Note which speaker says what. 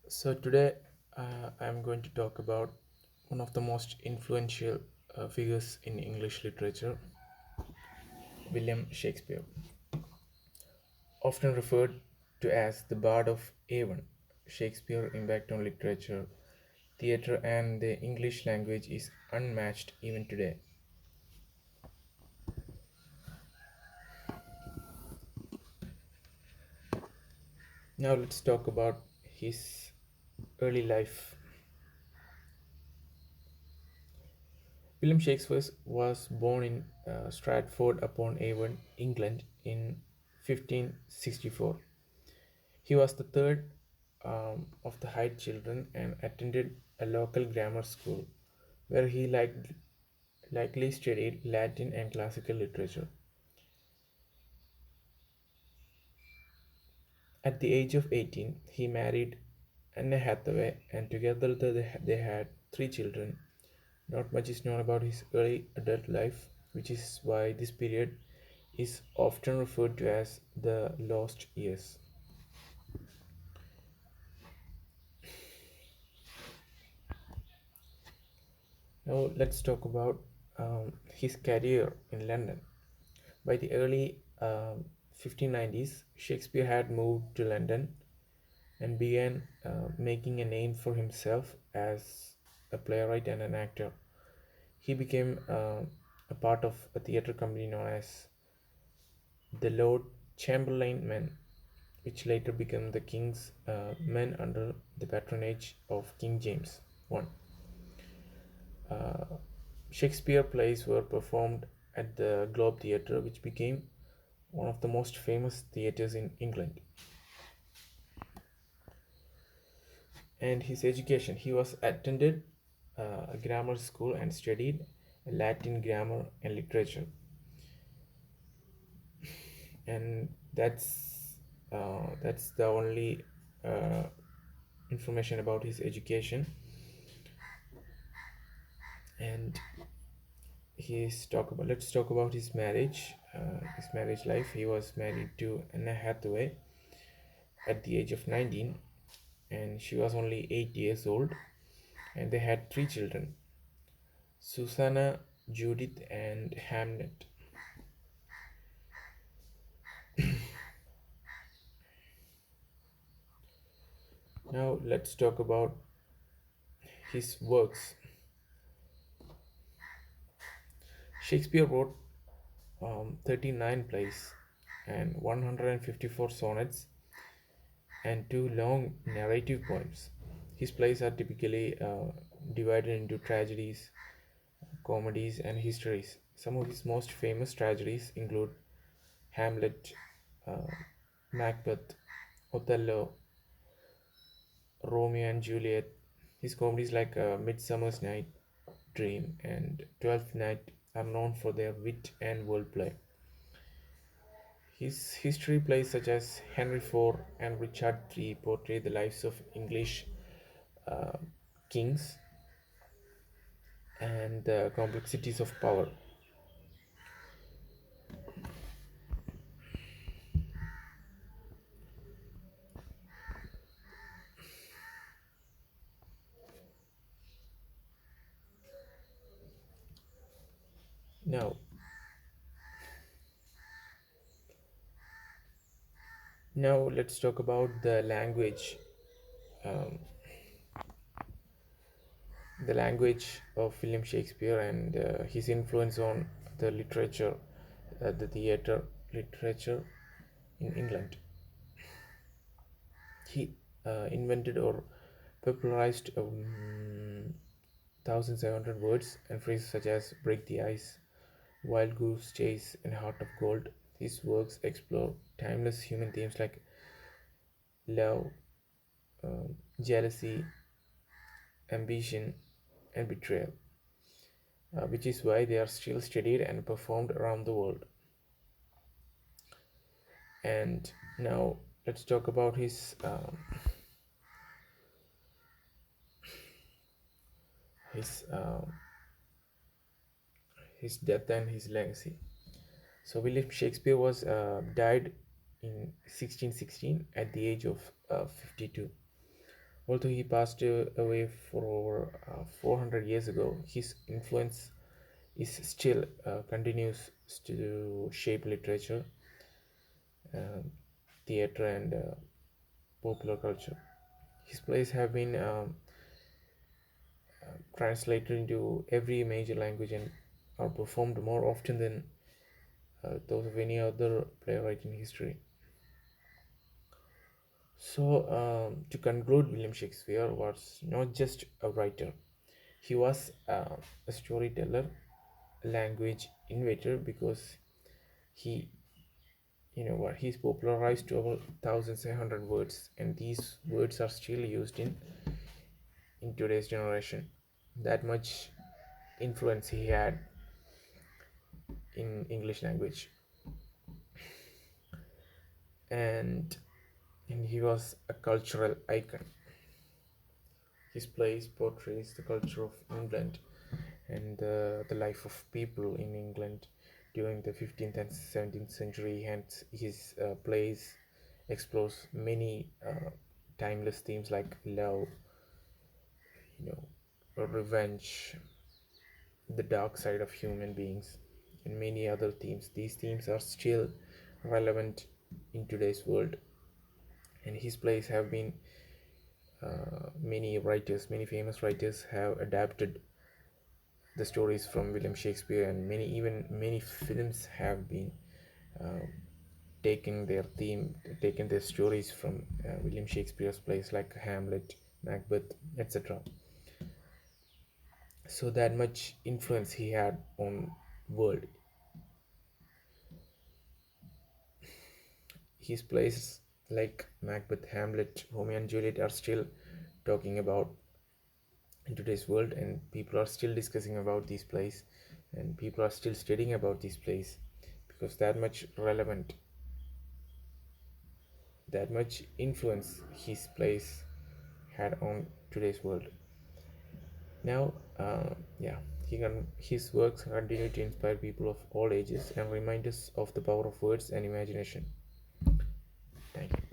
Speaker 1: So today I'm going to talk about one of the most influential figures in English literature, William Shakespeare, often referred to as the Bard of Avon. Shakespeare's impact on literature, theatre, and the English language is unmatched even today. Now let's talk about his early life. William Shakespeare was born in Stratford upon Avon, England in 1564. He was the third of the Hyde children and attended a local grammar school where he likely studied Latin and classical literature. At the age of 18, he married Anne Hathaway and together they had three children. Not much is known about his early adult life, which is why this period is often referred to as the lost years. Now let's talk about his career in London. By the early 1590s, Shakespeare had moved to London and began making a name for himself as a playwright and an actor. He became a part of a theatre company known as the Lord Chamberlain Men, which later became the King's Men under the patronage of King James I. Shakespeare plays were performed at the Globe Theatre, which became one of the most famous theatres in England. And his education, he was attended a grammar school and studied Latin grammar and literature. And that's the only uh, information about his education. And let's talk about his marriage life. He was married to Anna Hathaway at the age of 19, and she was only 8 years old, and they had three children, Susanna, Judith, and Hamnet. Now let's talk about his works. Shakespeare wrote 39 plays and 154 sonnets and two long narrative poems. His plays are typically divided into tragedies, comedies, and histories. Some of his most famous tragedies include Hamlet, uh, Macbeth, Othello, Romeo and Juliet. His comedies like Midsummer's Night Dream and Twelfth Night are known for their wit and wordplay. His history plays such as Henry IV and Richard III portray the lives of English uh, kings and the complexities of power. Now, now let's talk about the language of William Shakespeare and his influence on the literature, the theatre literature in England. He invented or popularized 1,700 words and phrases such as break the ice, wild goose chase, and heart of gold. His works explore timeless human themes like love, jealousy, ambition, and betrayal, which is why they are still studied and performed around the world. And now let's talk about his his death and his legacy. So William Shakespeare was died in 1616 at the age of 52. Although he passed away for over 400 years ago, his influence is still continues to shape literature, uh, theater, and popular culture. His plays have been translated into every major language and are performed more often than those of any other playwright in history. So, to conclude, William Shakespeare was not just a writer, he was a storyteller, a language innovator, because he, he's popularized over thousands and hundred words, and these words are still used in today's generation. That much influence he had in English language, and he was a cultural icon. His plays portrays the culture of England and the life of people in England during the 15th and 17th century. Hence, his plays explores many timeless themes like love, revenge, the dark side of human beings, and many other themes. These themes are still relevant in today's world, and his plays have been many famous writers have adapted the stories from William Shakespeare, and many films have been uh, taken their stories from William Shakespeare's plays like Hamlet, Macbeth, etc. So that much influence he had on world. His plays like Macbeth, Hamlet, Romeo and Juliet are still talking about in today's world, and people are still discussing about these plays, and people are still studying about these plays because that much relevant, that much influence his plays had on today's world. Now, yeah, his works continue to inspire people of all ages and remind us of the power of words and imagination. Thank you.